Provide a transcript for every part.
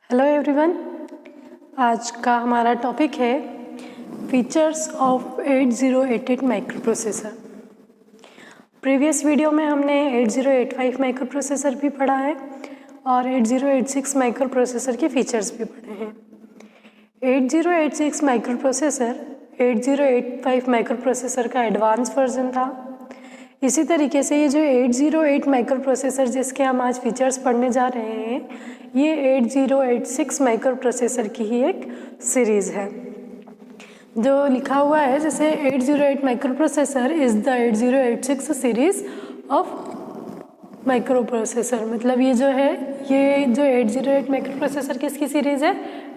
Hello everyone, आज का हमारा टॉपिक है features of 8088 micro processor. Previous video में हमने 8085 माइक्रो प्रोसेसर भी पढ़ा है और 8086 माइक्रो प्रोसेसर के फीचर्स भी पढ़े हैं। 8086 माइक्रो प्रोसेसर 8085 माइक्रो प्रोसेसर का एडवांस वर्जन था। इसी तरीके से ये जो 808 माइक्रो प्रोसेसर जिसके हम आज फीचर्स पढ़ने जा रहे हैं, ये 8086 माइक्रो प्रोसेसर की ही एक सीरीज़ है। जो लिखा हुआ है जैसे 808 micro processor is the 8086 series of micro processor, मतलब ये जो 808 माइक्रो प्रोसेसर किसकी सीरीज़ है?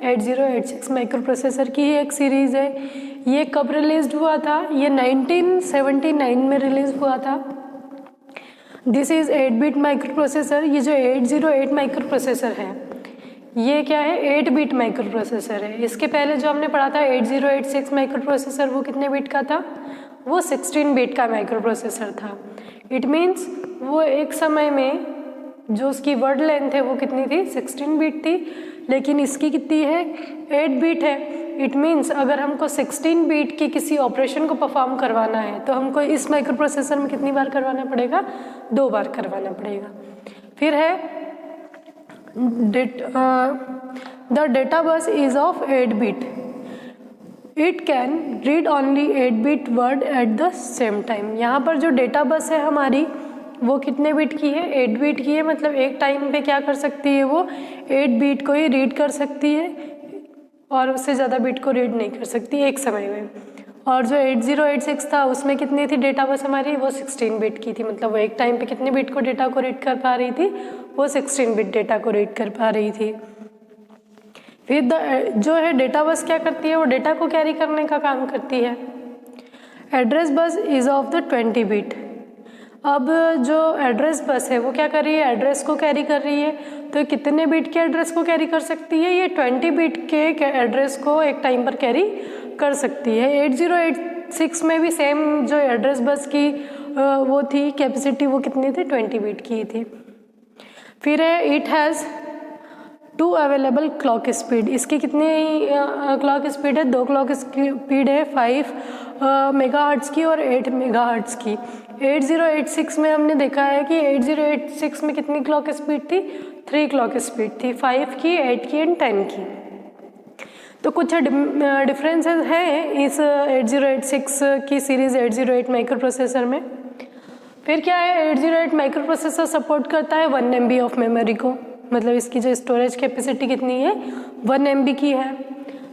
8086 माइक्रो प्रोसेसर की ही एक सीरीज़ है। ये कब रिलीज़ हुआ था? ये 1979 में रिलीज़ हुआ था। This is eight bit microprocessor. ये जो 808 माइक्रो प्रोसेसर है ये क्या है? 8-बिट माइक्रो प्रोसेसर है। इसके पहले जो हमने पढ़ा था 8086 माइक्रो प्रोसेसर, वो कितने बिट का था? वो 16 बिट का माइक्रो प्रोसेसर था। इट मीन्स वो एक समय में जो उसकी वर्ड लेंथ है वो कितनी थी? 16 बिट थी, लेकिन इसकी कितनी है? 8 बिट है। इट मीन्स अगर हमको 16 बिट की किसी ऑपरेशन को परफॉर्म करवाना है तो हमको इस माइक्रो प्रोसेसर में कितनी बार करवाना पड़ेगा? 2 बार करवाना पड़ेगा। फिर है the data bus is of 8 bit. It can read only 8 bit word at the same time. यहाँ पर जो डेटा बस है हमारी वो कितने बिट की है? 8 बिट की है। मतलब एक टाइम पे क्या कर सकती है? वो 8 बिट को ही रीड कर सकती है और उससे ज़्यादा बिट को रीड नहीं कर सकती एक समय में। और जो 8086 था उसमें कितनी थी डेटा बस हमारी? वो 16 बिट की थी। मतलब वो एक टाइम पे कितने बिट को डेटा को रीड कर पा रही थी? वो 16 बिट डेटा को रीड कर पा रही थी। फिर जो है डेटा बस क्या करती है? वो डेटा को कैरी करने का काम करती है। Address bus is of the 20 bit. अब जो एड्रेस बस है वो क्या कर रही है? एड्रेस को कैरी कर रही है। तो कितने बिट के एड्रेस को कैरी कर सकती है? ये 20 बिट के एड्रेस को एक टाइम पर कैरी कर सकती है। 8086 में भी सेम जो एड्रेस बस की वो थी कैपेसिटी, वो कितनी थी? 20 बिट की थी। फिर है it has 2 available clock speed. इसकी कितनी क्लॉक स्पीड है? 2 क्लॉक स्पीड है, 5 मेगाहर्ट्ज़ की और 8 मेगाहर्ट्ज़ की। 8086 में हमने देखा है कि 8086 में कितनी क्लॉक स्पीड थी? 3 क्लॉक स्पीड थी, 5 की, 8 की एंड 10 की। तो कुछ डिफरेंसेस हैं इस 8086 की सीरीज़ 808 माइक्रो प्रोसेसर में। फिर क्या है? 808 माइक्रो प्रोसेसर सपोर्ट करता है 1 MB ऑफ मेमोरी को। मतलब इसकी जो स्टोरेज कैपेसिटी कितनी है? 1 MB की है।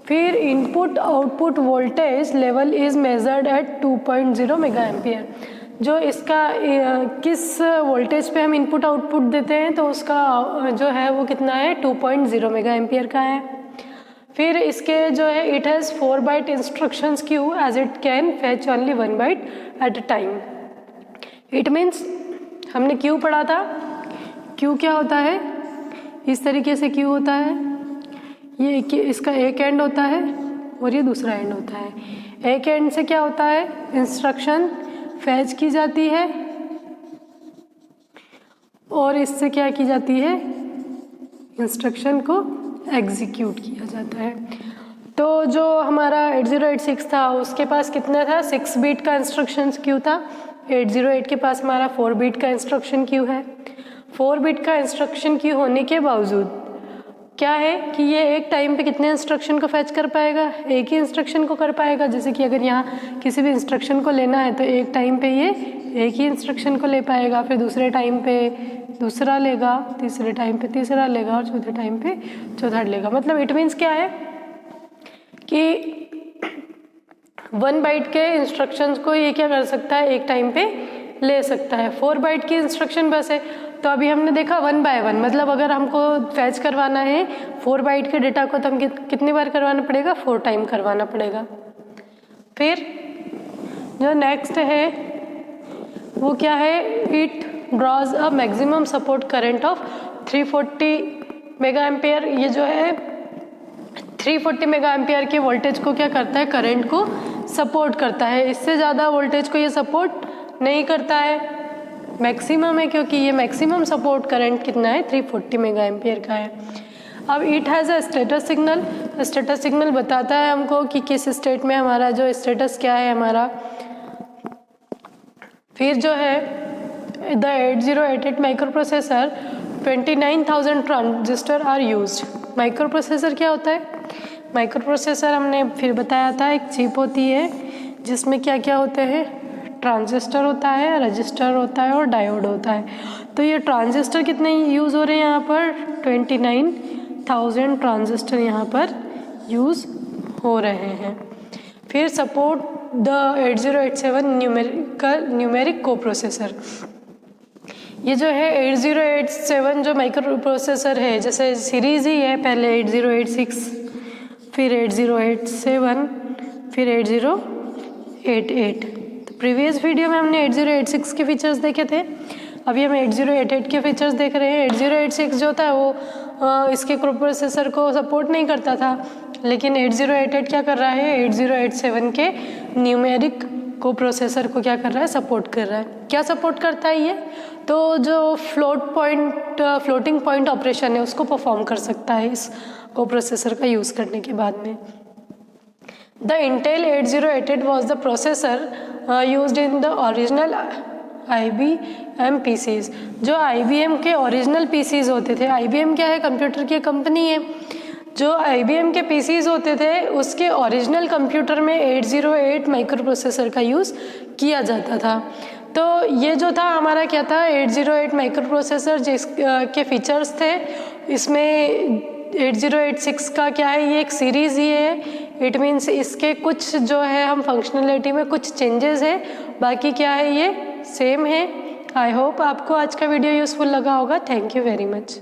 फिर input output voltage level is measured eight 2.0 mega ampere. जो इसका किस वोल्टेज पे हम इनपुट आउटपुट देते हैं तो उसका जो है वो कितना है? 2.0 मेगा एम्पियर का है। फिर इसके जो है it has 4 byte instructions queue as it can fetch only 1 byte at a time. It means हमने क्यू पढ़ा था। क्यू क्या होता है? इस तरीके से क्यू होता है। ये इसका एक एंड होता है और ये दूसरा एंड होता है। एक एंड से क्या होता है? इंस्ट्रक्शन फैच की जाती है और इससे क्या की जाती है? इंस्ट्रक्शन को एग्जीक्यूट किया जाता है। तो जो हमारा 8086 था उसके पास कितना था? 6 बिट का इंस्ट्रक्शन क्यू था। 808 के पास हमारा 4 बिट का इंस्ट्रक्शन क्यू है। 4 बिट का इंस्ट्रक्शन क्यू होने के बावजूद क्या है कि ये एक टाइम पे कितने इंस्ट्रक्शन को फैच कर पाएगा? एक ही इंस्ट्रक्शन को कर पाएगा। जैसे कि अगर यहाँ किसी भी इंस्ट्रक्शन को लेना है तो एक टाइम पे ये एक ही इंस्ट्रक्शन को ले पाएगा, फिर दूसरे टाइम पे दूसरा लेगा, तीसरे टाइम पे तीसरा लेगा और चौथे टाइम पे चौथा लेगा। मतलब इट मीन्स क्या है कि 1 बाइट के इंस्ट्रक्शंस को ये क्या कर सकता है? एक टाइम पे ले सकता है। 4 बाइट की इंस्ट्रक्शन बस है तो अभी हमने देखा 1 बाय 1, मतलब अगर हमको फैच करवाना है 4 बाइट के डेटा को तो हम कितनी बार करवाना पड़ेगा? 4 टाइम करवाना पड़ेगा। फिर जो नेक्स्ट है वो क्या है? It draws a maximum support current of 340 mega ampere. ये जो है 340 मेगा एम्पियर के वोल्टेज को क्या करता है? करंट को सपोर्ट करता है। इससे ज़्यादा वोल्टेज को ये सपोर्ट नहीं करता है। मैक्सिमम है क्योंकि ये मैक्सिमम सपोर्ट करंट कितना है? 340 मेगा एम्पियर का है। अब it has a status signal, status signal बताता है हमको कि किस स्टेट में हमारा जो स्टेटस क्या है हमारा। फिर जो है the 8088 microprocessor 29,000 transistors are used. Microprocessor क्या होता है? माइक्रो प्रोसेसर हमने फिर बताया था एक चिप होती है जिसमें क्या क्या होते हैं, ट्रांजिस्टर होता है, रजिस्टर होता है और डायोड होता है। तो ये ट्रांजिस्टर कितने यूज़ हो रहे हैं यहाँ पर? 29,000 ट्रांजिस्टर यहाँ पर यूज़ हो रहे हैं। फिर सपोर्ट द 8087 न्यूमेरिक को प्रोसेसर। ये जो है 8087 जो माइक्रो प्रोसेसर है, जैसे सीरीज़ ही है, पहले 8086, फिर 8087, फिर 8088। तो प्रीवियस वीडियो में हमने 8086 के फीचर्स देखे थे, अभी हम 8088 के फीचर्स देख रहे हैं। 8086 जो था वो इसके प्रोसेसर को सपोर्ट नहीं करता था, लेकिन 8088 क्या कर रहा है? 8087 के न्यूमेरिक को प्रोसेसर को क्या कर रहा है? सपोर्ट कर रहा है। क्या सपोर्ट करता है ये? तो जो फ्लोटिंग पॉइंट ऑपरेशन है उसको परफॉर्म कर सकता है इस को प्रोसेसर का यूज़ करने के बाद में। The Intel 8088 was the processor used in the original IBM PCs। जो IBM के ओरिजिनल PCs होते थे, IBM क्या है? कंप्यूटर की कंपनी है। जो IBM के PCs होते थे उसके ओरिजिनल कंप्यूटर में 808 माइक्रो प्रोसेसर का यूज़ किया जाता था। तो ये जो था हमारा क्या था? 808 माइक्रो प्रोसेसर जिसके फीचर्स थे, इसमें 8086 का क्या है? ये एक सीरीज़ ही है। इट मीन्स इसके कुछ जो है हम फंक्शनलिटी में कुछ चेंजेस है, बाकी क्या है ये सेम है। आई होप आपको आज का वीडियो यूज़फुल लगा होगा। Thank you very much.